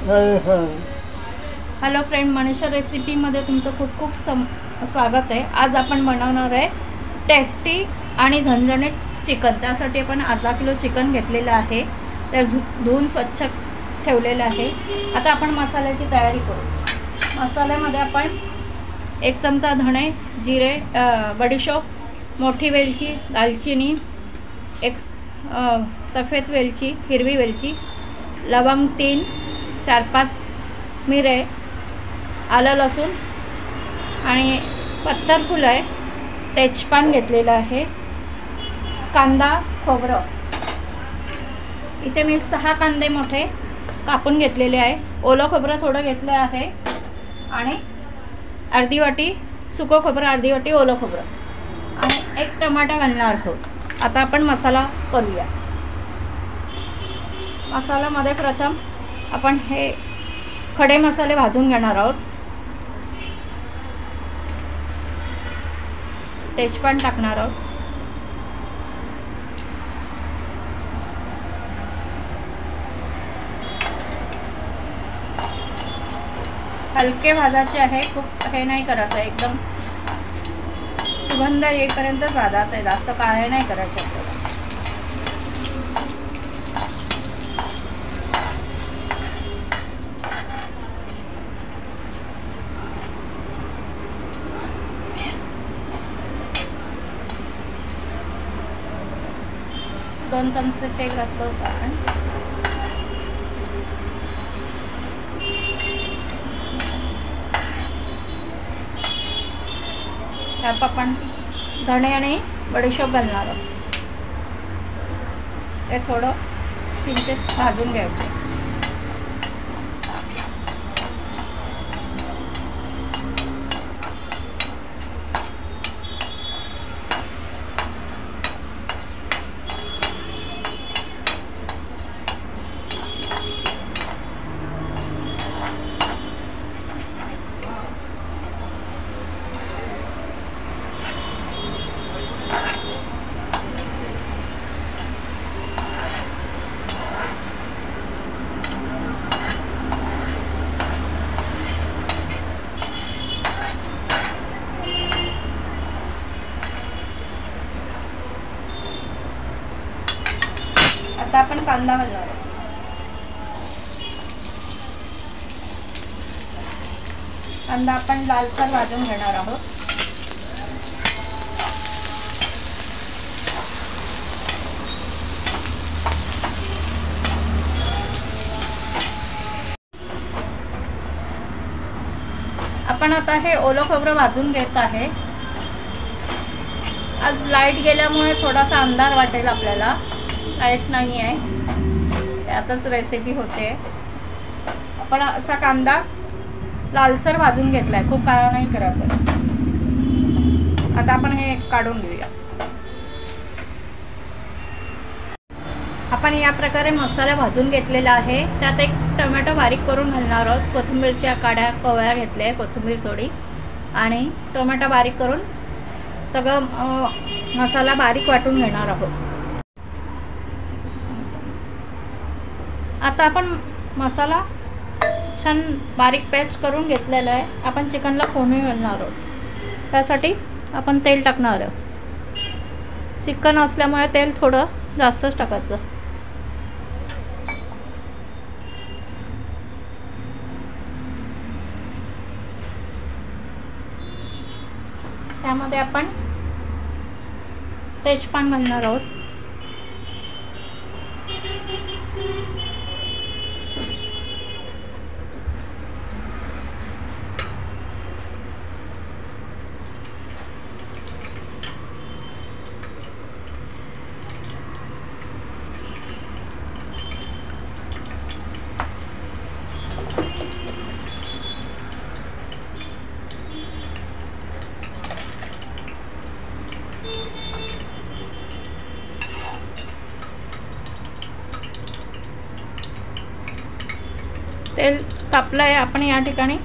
Hello friend, Manisha रेसिपीमध्ये तुमचं खूप खूप स्वागत आहे। आज आपण बनवणार आहे टेस्टी आणि झणझणीत चिकन। त्यासाठी आपण अर्धा किलो चिकन घेतलेलं आहे, ते धुवून स्वच्छ ठेवलेलं आहे। आता आपण मसाल्याची तयारी करू। मसाल्यामध्ये आपण 1 चमचा धणे, जिरे, बडीशोप, मोठी वेलची, दालचिनी, 1 सफेद वेलची, हिरवी वेलची, लवंग 3, 4-5 मिरे, आलं लसूण आणि पत्तरफूल आहे, तेजपान घेतलेलं आहे, कांदा, खोबरं। इथे मी 6 कांदे मोठे कापून घेतलेले आहे। ओलं खोबरं थोडं घेतलं आहे आणि अर्धी वाटी सुकं खोबरं, अर्धी वाटी ओलं खोबरं आणि 1 टमाटा घालणार आहोत। आता आपण मसाला करूया। मसाल्यामध्ये प्रथम आपण हे खडे मसाले भाजून घेणार आहोत। तेजपान टाकणार आहोत, हलके भाजायचे आहे, खूप हे नाही करायचं, एकदम सुगंध येईपर्यंत भाजायचं आहे, जास्त काळे नाही करायचे आपल्याला। दोन चमचे तेल घातलं होतं आपण। त्यात आपण धणे आणि बडीशोप घालणार आहोत, ते थोडं किंचित भाजून घ्यायचे। आता आपण कांदा घालणार आहोत। कांदा आपण लालसर भाजून घेणार आहोत। आपण आता हे ओलं खोबरं भाजून घेत आहे। आज लाईट गेल्यामुळे थोडासा अंधार वाटेल आपल्याला, लाईट नाही आहे, त्यातच रेसिपी होते। आपण असा कांदा लालसर भाजून घेतलाय, खूप काळा नाही करायचा। आता आपण हे काढून घेऊया। आपण या प्रकारे मसाला भाजून घेतलेला आहे। त्यात 1 टोमॅटो बारीक करून घालणार आहोत। कोथिंबीरच्या काड्या कवळ्या घेतल्या, कोथिंबीर थोडी आणि टोमॅटो बारीक करून सगळं मसाला बारीक वाटून घेणार आहोत। आता आपण मसाला छान बारीक पेस्ट करून घेतलेला आहे। आपण चिकनला फोडणी घालणार आहोत, त्यासाठी आपण तेल टाकणार आहोत। चिकन असल्यामुळे तेल थोडं जास्तच टाकायचं। त्यामध्ये आपण तेजपान घालणार आहोत, तेल तापलं आहे। आपण या ठिकाणी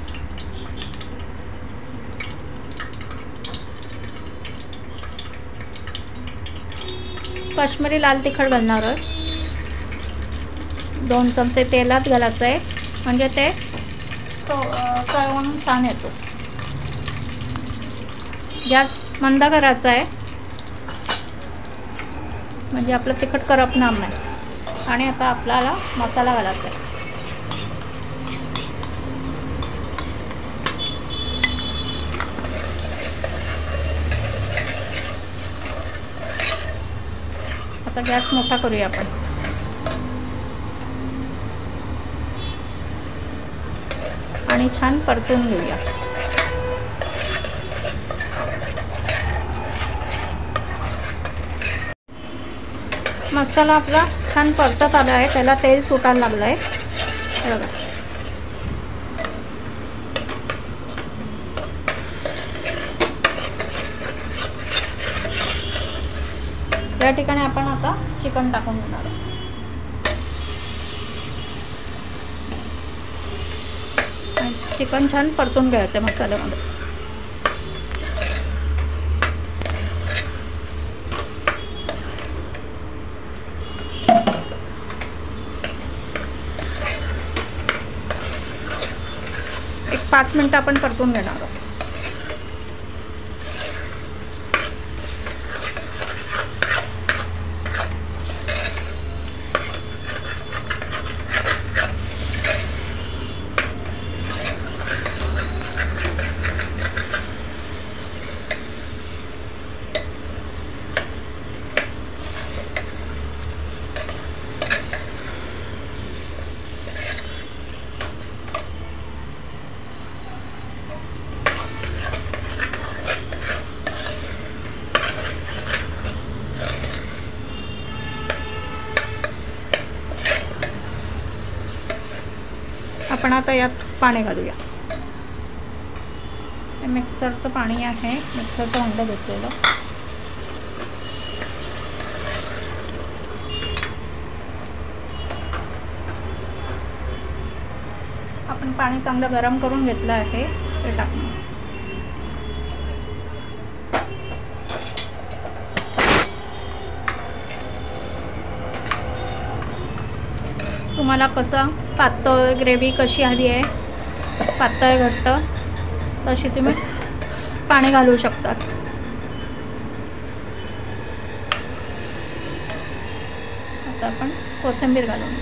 काश्मीरी लाल तिखट घालणार आहोत। 2 चमचे तेलात घालायचं आहे। म्हणजे ते कळवून छान येतो. गॅस मंद करायचा आहे म्हणजे आपलं तिखट करपणार नाही. आणि आता आपल्याला मसाला घालायचा आहे. आता गॅस मोठा करूया आपण. आणि छान परतून घेऊया. मसाला आपला छान परतत आला आहे, त्याला तेल सुटायला लागलं आहे. बघा या ठिकाणी आपण आता चिकन टाकून घेणार आहोत. चिकन छान परतून घ्यायचं मसाल्यामध्ये. एक 5 मिनिटं आपण परतून घेणार आहोत. आपण आता यात पाणी घालूया. मिक्सरचं पाणी आहे, मिक्सरचं भांडं घेतलेलं. आपण पाणी चांगलं गरम करून घेतलं आहे, ते टाकणार. तुम्हाला कसं पातळ ग्रेव्ही कशी हवी आहे, पातळ घट्ट, तशी तुम्ही पाणी घालू शकता. आता आपण कोथिंबीर घालून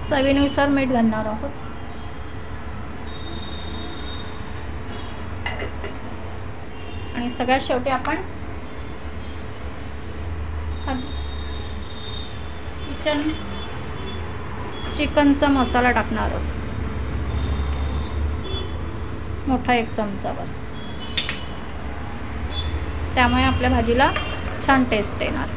चवीनुसार मीठ घालणार आहोत. आणि सगळ्यात शेवटी आपण चिकनचा मसाला टाकणार आहोत, मोठा 1 चमचाभर. त्यामुळे आपल्या भाजीला छान टेस्ट येणार.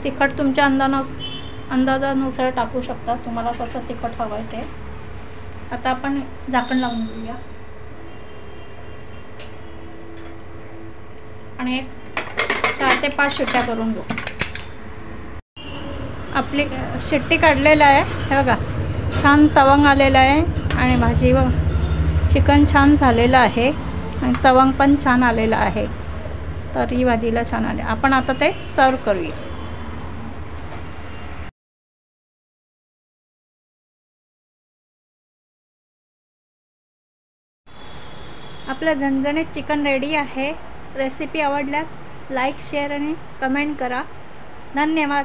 तिखट तुमच्या अंदाजानुसार टाकू शकता, तुम्हाला कसं तिखट हवं आहे ते. आता आपण झाकण लावून घेऊया आणि 4 ते 5 शिट्ट्या करून घेऊ. आपली शिट्टी काढलेला आहे, हे बघा छान तवंग आलेला आहे आणि भाजी व चिकन छान झालेलं आहे आणि तवंग पण छान आलेला आहे. तर ही भाजीला छान आले. आपण आता ते सर्व करूया. आपलं झणझणीत चिकन रेडी आहे. रेसिपी आवडल्यास लाईक, शेअर आणि कमेंट करा. धन्यवाद.